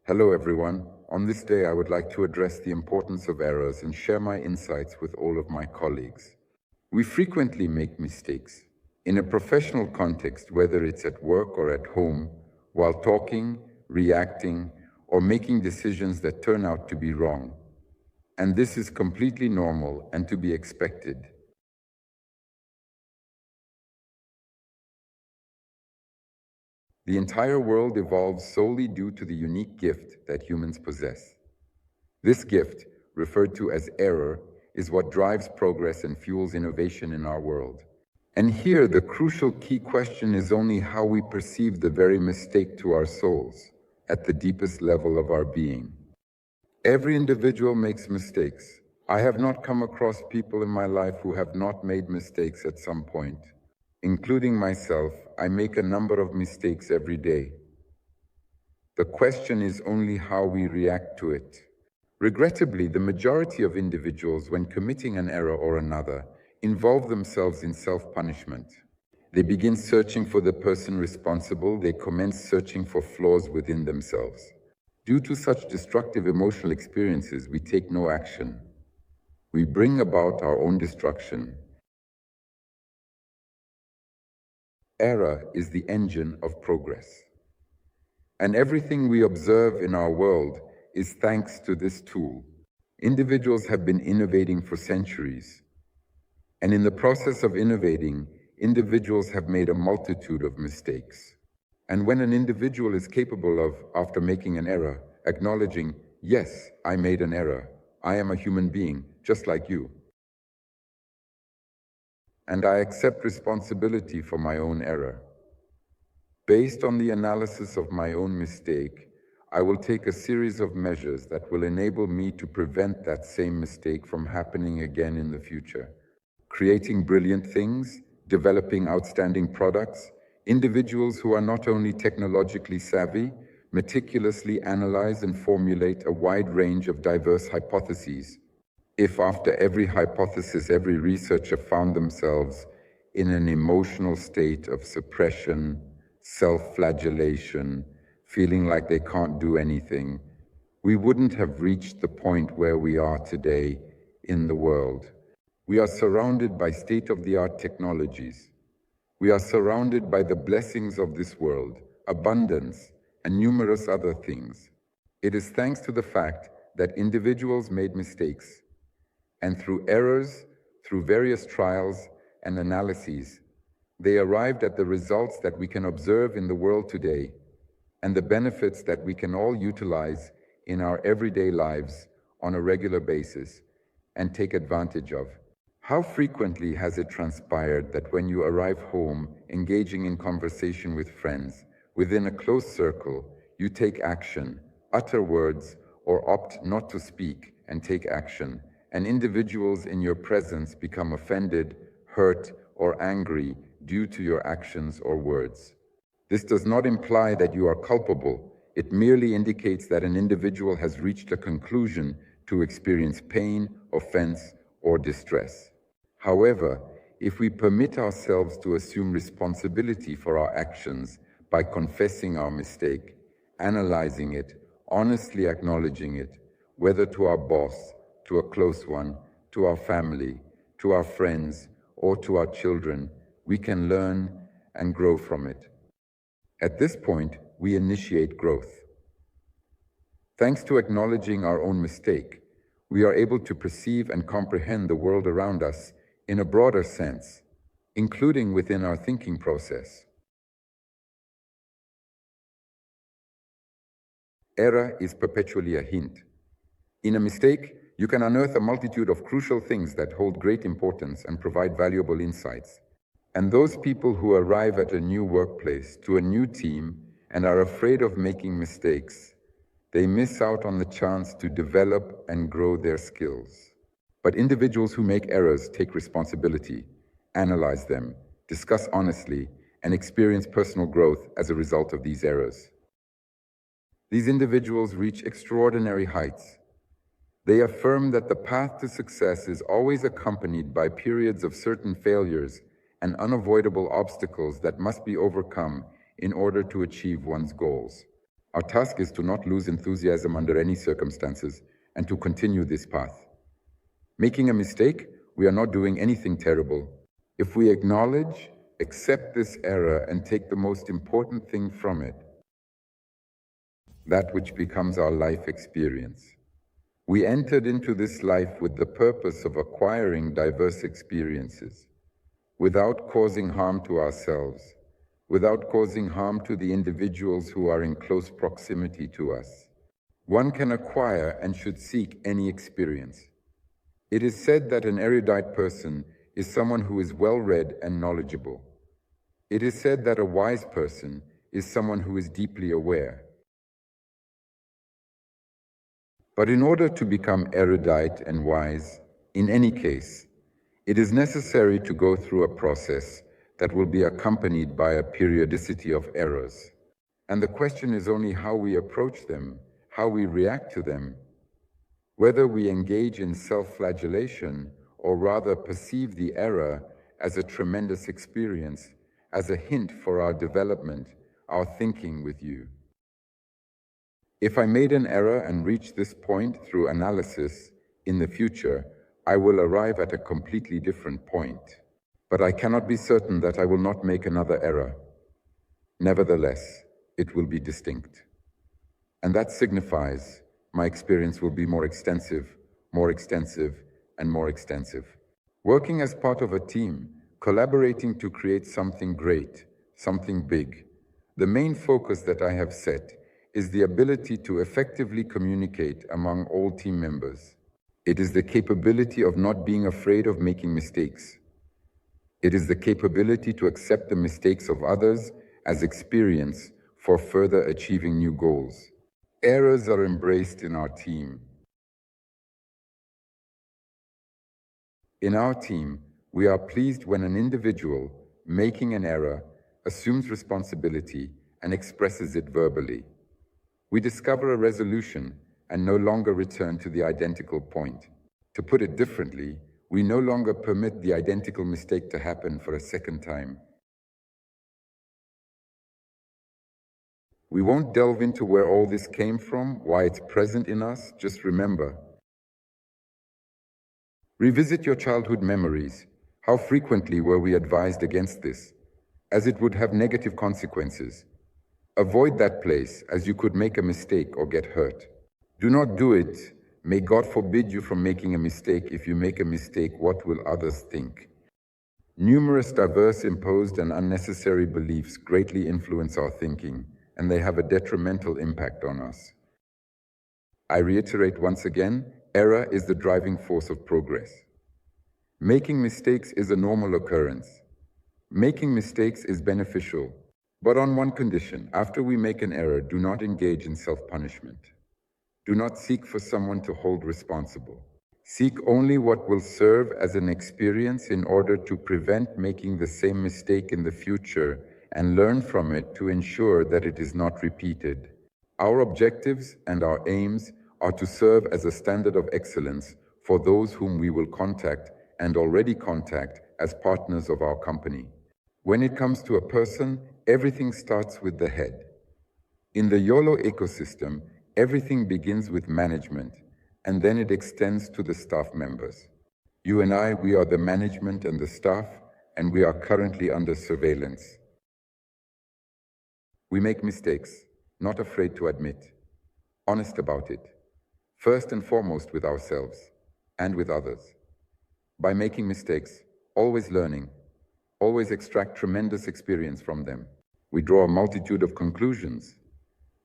Hello everyone. On this day, I would like to address the importance of errors and share my insights with all of my colleagues. We frequently make mistakes. In a professional context, whether it's at work or at home, while talking, reacting, or making decisions that turn out to be wrong. And this is completely normal and to be expected. The entire world evolves solely due to the unique gift that humans possess. This gift, referred to as error, is what drives progress and fuels innovation in our world. And here, the crucial key question is only how we perceive the very mistake to our souls, at the deepest level of our being. Every individual makes mistakes. I have not come across people in my life who have not made mistakes at some point. Including myself, I make a number of mistakes every day. The question is only how we react to it. Regrettably, the majority of individuals, when committing an error or another, involve themselves in self-punishment. They begin searching for the person responsible. They commence searching for flaws within themselves. Due to such destructive emotional experiences, we take no action. We bring about our own destruction. Error is the engine of progress. And everything we observe in our world is thanks to this tool. Individuals have been innovating for centuries. And in the process of innovating, individuals have made a multitude of mistakes. And when an individual is capable of, after making an error, acknowledging, yes, I made an error. I am a human being, just like you. And I accept responsibility for my own error. Based on the analysis of my own mistake, I will take a series of measures that will enable me to prevent that same mistake from happening again in the future. Creating brilliant things, developing outstanding products, individuals who are not only technologically savvy, meticulously analyze and formulate a wide range of diverse hypotheses. If after every hypothesis, every researcher found themselves in an emotional state of suppression, self-flagellation, feeling like they can't do anything, we wouldn't have reached the point where we are today in the world. We are surrounded by state-of-the-art technologies. We are surrounded by the blessings of this world, abundance, and numerous other things. It is thanks to the fact that individuals made mistakes, and through errors, through various trials and analyses, they arrived at the results that we can observe in the world today and the benefits that we can all utilize in our everyday lives on a regular basis and take advantage of. How frequently has it transpired that when you arrive home, engaging in conversation with friends, within a close circle, you take action, utter words, or opt not to speak and take action, and individuals in your presence become offended, hurt, or angry due to your actions or words? This does not imply that you are culpable. It merely indicates that an individual has reached a conclusion to experience pain, offense, or distress. However, if we permit ourselves to assume responsibility for our actions by confessing our mistake, analyzing it, honestly acknowledging it, whether to our boss, to a close one, to our family, to our friends, or to our children, we can learn and grow from it. At this point, we initiate growth. Thanks to acknowledging our own mistake, we are able to perceive and comprehend the world around us in a broader sense, including within our thinking process. Error is perpetually a hint. In a mistake, you can unearth a multitude of crucial things that hold great importance and provide valuable insights. And those people who arrive at a new workplace, to a new team, and are afraid of making mistakes, they miss out on the chance to develop and grow their skills. But individuals who make errors take responsibility, analyze them, discuss honestly, and experience personal growth as a result of these errors. These individuals reach extraordinary heights. They affirm that the path to success is always accompanied by periods of certain failures and unavoidable obstacles that must be overcome in order to achieve one's goals. Our task is to not lose enthusiasm under any circumstances and to continue this path. Making a mistake, we are not doing anything terrible. If we acknowledge, accept this error, and take the most important thing from it, that which becomes our life experience. We entered into this life with the purpose of acquiring diverse experiences, without causing harm to ourselves, without causing harm to the individuals who are in close proximity to us. One can acquire and should seek any experience. It is said that an erudite person is someone who is well-read and knowledgeable. It is said that a wise person is someone who is deeply aware. But in order to become erudite and wise, in any case, it is necessary to go through a process that will be accompanied by a periodicity of errors. And the question is only how we approach them, how we react to them, whether we engage in self-flagellation or rather perceive the error as a tremendous experience, as a hint for our development, our thinking with you. If I made an error and reached this point through analysis, in the future, I will arrive at a completely different point. But I cannot be certain that I will not make another error. Nevertheless, it will be distinct. And that signifies my experience will be more extensive, and more extensive. Working as part of a team, collaborating to create something great, something big. The main focus that I have set is the ability to effectively communicate among all team members. It is the capability of not being afraid of making mistakes. It is the capability to accept the mistakes of others as experience for further achieving new goals. Errors are embraced in our team. In our team, we are pleased when an individual, making an error, assumes responsibility and expresses it verbally. We discover a resolution and no longer return to the identical point. To put it differently, we no longer permit the identical mistake to happen for a second time. We won't delve into where all this came from, why it's present in us. Just remember. Revisit your childhood memories. How frequently were we advised against this, as it would have negative consequences? Avoid that place, as you could make a mistake or get hurt. Do not do it. May God forbid you from making a mistake. If you make a mistake, what will others think? Numerous diverse, imposed, and unnecessary beliefs greatly influence our thinking, and they have a detrimental impact on us. I reiterate once again, error is the driving force of progress. Making mistakes is a normal occurrence. Making mistakes is beneficial, but on one condition. After we make an error, do not engage in self-punishment. Do not seek for someone to hold responsible. Seek only what will serve as an experience in order to prevent making the same mistake in the future and learn from it to ensure that it is not repeated. Our objectives and our aims are to serve as a standard of excellence for those whom we will contact and already contact as partners of our company. When it comes to a person, everything starts with the head. In the YOLO ecosystem, everything begins with management, and then it extends to the staff members. You and I, we are the management and the staff, and we are currently under surveillance. We make mistakes, not afraid to admit, honest about it, first and foremost with ourselves and with others. By making mistakes, always learning, always extract tremendous experience from them. We draw a multitude of conclusions.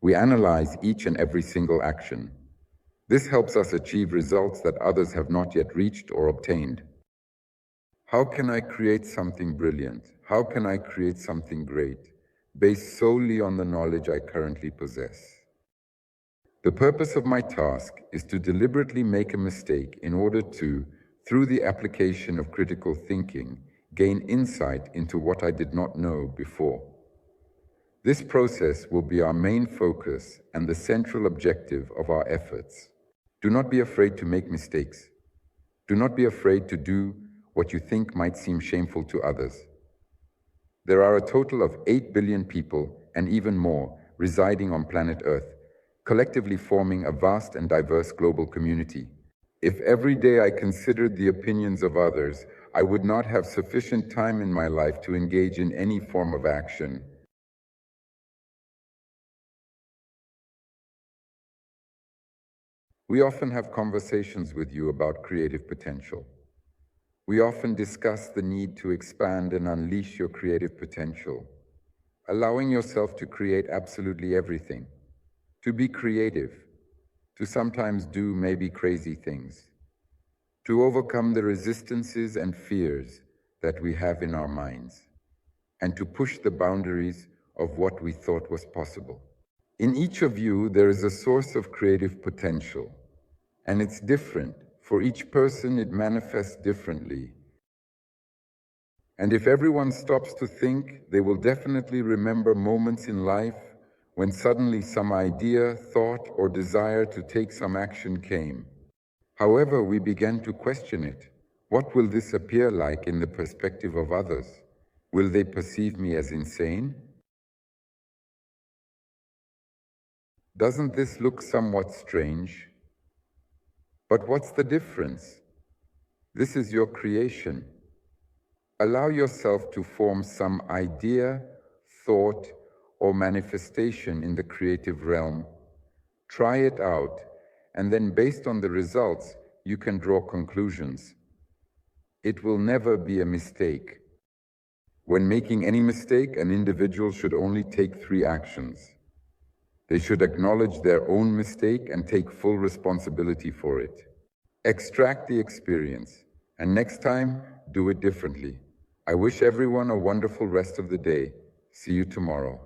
We analyze each and every single action. This helps us achieve results that others have not yet reached or obtained. How can I create something brilliant? How can I create something great, based solely on the knowledge I currently possess? The purpose of my task is to deliberately make a mistake in order to, through the application of critical thinking, gain insight into what I did not know before. This process will be our main focus and the central objective of our efforts. Do not be afraid to make mistakes. Do not be afraid to do what you think might seem shameful to others. There are a total of 8 billion people, and even more, residing on planet Earth, collectively forming a vast and diverse global community. If every day I considered the opinions of others, I would not have sufficient time in my life to engage in any form of action. We often have conversations with you about creative potential. We often discuss the need to expand and unleash your creative potential, allowing yourself to create absolutely everything, to be creative, to sometimes do maybe crazy things, to overcome the resistances and fears that we have in our minds, and to push the boundaries of what we thought was possible. In each of you, there is a source of creative potential, and it's different. For each person, it manifests differently. And if everyone stops to think, they will definitely remember moments in life when suddenly some idea, thought, or desire to take some action came. However, we began to question it. What will this appear like in the perspective of others? Will they perceive me as insane? Doesn't this look somewhat strange? But what's the difference? This is your creation. Allow yourself to form some idea, thought, or manifestation in the creative realm. Try it out, and then based on the results, you can draw conclusions. It will never be a mistake. When making any mistake, an individual should only take 3 actions. They should acknowledge their own mistake and take full responsibility for it. Extract the experience, and next time, do it differently. I wish everyone a wonderful rest of the day. See you tomorrow.